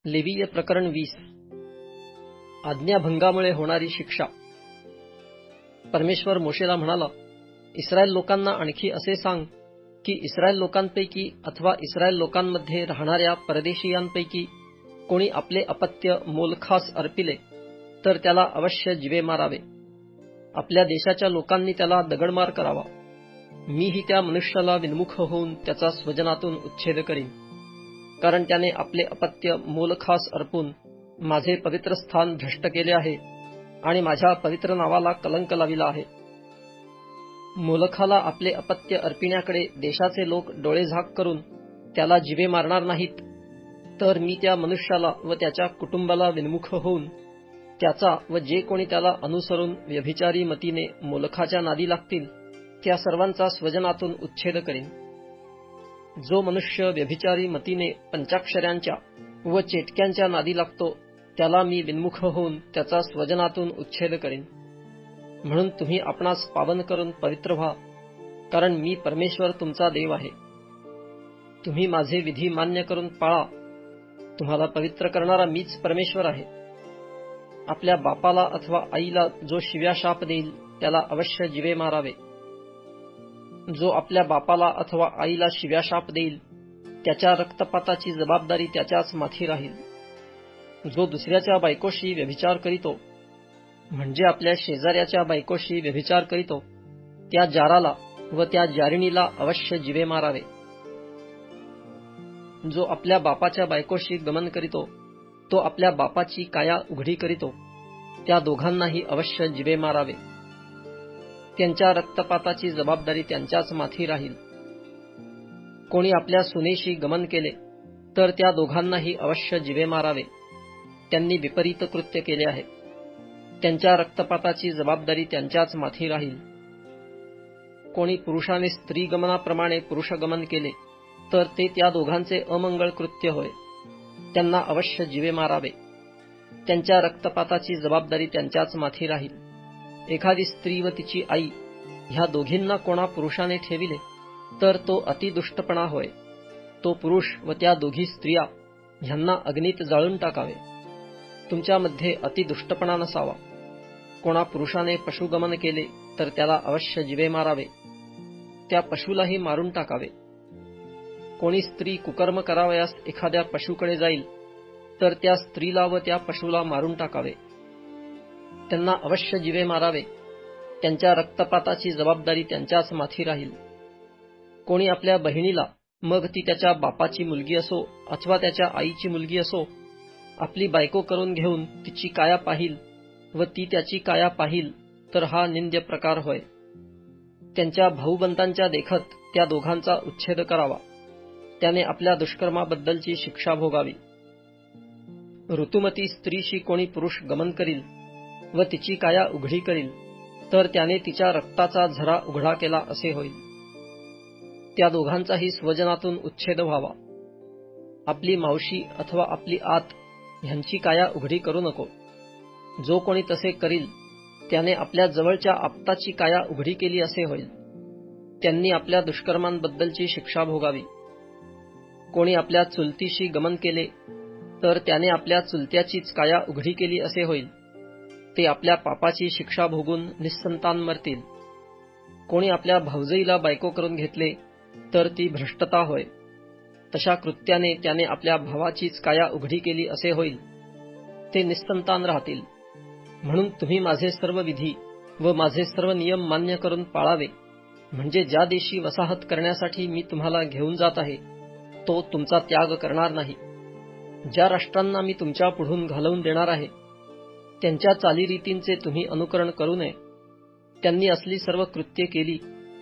लेवीय प्रकरण 20. आज्ञाभंगामुळे होणारी शिक्षा. परमेश्वर मोशेला म्हणाला, इस्रायल लोकांना आणखी असे सांग की इस्रायल लोकांपैकी अथवा इस्रायल लोकांमध्ये राहणाऱ्या परदेशीयांपैकी कोणी आपले अपत्य मोलखास अर्पिले तर त्याला अवश्य जिवे मारावे. आपल्या देशाच्या लोकांनी त्याला दगडमार करावा. मीही त्या मनुष्याला विन्मुख होऊन त्याचा स्वजनातून उच्छेद करीन, कारण त्याने आपले अपत्य मोलखास अर्पून माझे पवित्र स्थान भ्रष्ट केले आहे आणि माझ्या पवित्र नावाला कलंक लाविला आहे. मोलखाला आपले अपत्य अर्पिण्याकडे देशाचे लोक डोळेझाक करून त्याला जिवे मारणार नाहीत, तर मी त्या मनुष्याला व त्याच्या कुटुंबाला विन्मुख होऊन त्याचा व जे कोणी त्याला अनुसरून व्यभिचारी मतीने मोलखाच्या नादी लागतील त्या सर्वांचा स्वजनातून उच्छेद करीन. जो मनुष्य व्यभिचारी मतीने पंचाक्षऱ्यांच्या व चेटक्यांच्या नादी लागतो त्याला मी विन्मुख होऊन त्याचा स्वजनातून उच्छेद करीन. म्हणून तुम्ही आपणास पावन करून पवित्र व्हा, कारण मी परमेश्वर तुमचा देव आहे. तुम्ही माझे विधी मान्य करून पाळा. तुम्हाला पवित्र करणारा मीच परमेश्वर आहे. आपल्या बापाला अथवा आईला जो शिव्या शाप देईल त्याला अवश्य जिवे मारावे. जो आपल्या बापाला अथवा आईला शिव्या शाप देईल त्याच्या रक्तपाताची जबाबदारी त्याच्याच माथी राहील. जो दुसऱ्याच्या बायकोशी व्यभिचार करीतो, म्हणजे आपल्या शेजाऱ्याच्या बायकोशी व्यभिचार करीतो, त्या जाराला व त्या जारिणीला अवश्य जिवे मारावे. जो आपल्या बापाच्या बायकोशी गमन करीतो तो आपल्या बापाची काया उघडी करीतो, त्या दोघांनाही अवश्य जिवे मारावे. त्यांच्या रक्तपाताची जबाबदारी त्यांच्याच माथी राहील. कोणी आपल्या सुनेशी गमन केले तर त्या दोघांनाही अवश्य जिवे मारावे. त्यांनी विपरीत कृत्य केले आहे. त्यांच्या रक्तपाताची जबाबदारी त्यांच्याच माथी राहील. कोणी पुरुषाने स्त्री गमनाप्रमाणे पुरुषगमन केले तर ते त्या दोघांचे अमंगळ कृत्य होय. त्यांना अवश्य जिवे मारावे. त्यांच्या रक्तपाताची जबाबदारी त्यांच्याच माथी राहील. एखादी स्त्री व तिची आई ह्या दोघींना कोणा पुरुषाने ठेविले तर तो अतिदुष्टपणा होय. तो पुरुष व त्या दोघी स्त्रिया ह्यांना अग्नीत जाळून टाकावे. तुमच्यामध्ये अतिदुष्टपणा नसावा. कोणा पुरुषाने पशुगमन केले तर त्याला अवश्य जिवे मारावे. त्या पशुलाही मारून टाकावे. कोणी स्त्री कुकर्म करावयास एखाद्या पशुकडे जाईल तर त्या स्त्रीला व त्या पशुला मारून टाकावे. त्यांना अवश्य जिवे मारावे. त्यांच्या रक्तपाताची जबाबदारी त्यांच्याच माथी राहील. कोणी आपल्या बहिणीला, मग ती त्याच्या बापाची मुलगी असो अथवा त्याच्या आईची मुलगी असो, आपली बायको करून घेऊन तिची काया पाहिल व ती त्याची काया पाहिल तर हा निंद्य प्रकार होय. त्यांच्या भाऊबंदांच्या देखत त्या दोघांचा उच्छेद करावा. त्याने आपल्या दुष्कर्माबद्दलची शिक्षा भोगावी. ऋतुमती स्त्रीशी कोणी पुरुष गमन करील व तिची काया उघडी करील तर त्याने तिच्या रक्ताचा झरा उघडा केला असे होईल. त्या दोघांचाही स्वजनातून उच्छेद व्हावा. आपली मावशी अथवा आपली आत ह्यांची काया उघडी करू नको. जो कोणी तसे करील त्याने आपल्या जवळच्या आप्ताची काया उघडी केली असे होईल. त्यांनी आपल्या दुष्कर्मांबद्दलची शिक्षा भोगावी. कोणी आपल्या चुलतीशी गमन केले तर त्याने आपल्या चुलत्याचीच काया उघडी केली असे होईल. ते आपल्या पापाची शिक्षा भोगून निस्संतान मरतील. कोणी आपल्या भावजईला बायको करून घेतले तर ती भ्रष्टता होय. तशा कृत्याने त्याने आपल्या भावाचीच काया उघडी केली असे होईल. ते निस्संतान राहतील. म्हणून तुम्ही माझे सर्व विधी व माझे सर्व नियम मान्य करून पाळावे, म्हणजे ज्या देशी वसाहत करण्यासाठी मी तुम्हाला घेऊन जात आहे तो तुमचा त्याग करणार नाही. ज्या राष्ट्रांना मी तुमच्या पुढून घालवून देणार आहे त्यांच्या चालीरीतींचे तुम्ही अनुकरण करू नये. त्यांनी असली सर्व कृत्ये केली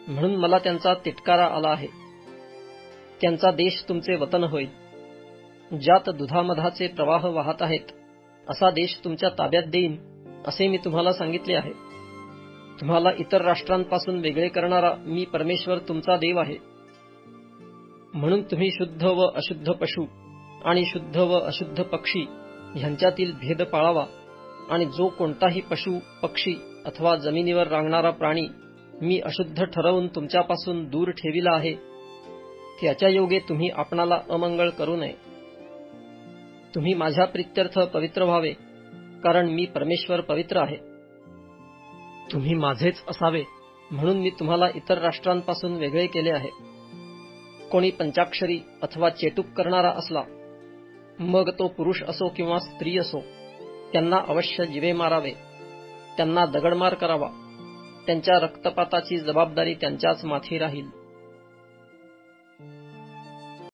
म्हणून मला त्यांचा तिटकारा आला आहे. त्यांचा देश तुमचे वतन होईल. ज्यात दुधामधाचे प्रवाह वाहत आहेत असा देश तुमच्या ताब्यात देईन असे मी तुम्हाला सांगितले आहे. तुम्हाला इतर राष्ट्रांपासून वेगळे करणारा मी परमेश्वर तुमचा देव आहे. म्हणून तुम्ही शुद्ध व अशुद्ध पशु आणि शुद्ध व अशुद्ध पक्षी ह्यांच्यातील भेद पाळावा. आणि जो कोणताही पशु, पक्षी अथवा जमिनीवर रांगणारा प्राणी मी अशुद्ध ठरवून तुमच्यापासून दूर ठेविला आहे त्याच्या योगे तुम्ही आपणाला अमंगळ करू नये. तुम्ही माझ्या प्रित्यर्थ पवित्र व्हावे, कारण मी परमेश्वर पवित्र आहे. तुम्ही माझेच असावे म्हणून मी तुम्हाला इतर राष्ट्रांपासून वेगळे केले आहे. कोणी पंचाक्षरी अथवा चेटूक करणारा असला, मग तो पुरुष असो किंवा स्त्री असो, त्यांना अवश्य जीवे मारावे, त्यांना दगडमार करावा. त्यांच्या रक्तपाताची जबाबदारी त्यांच्याच माथी राहील.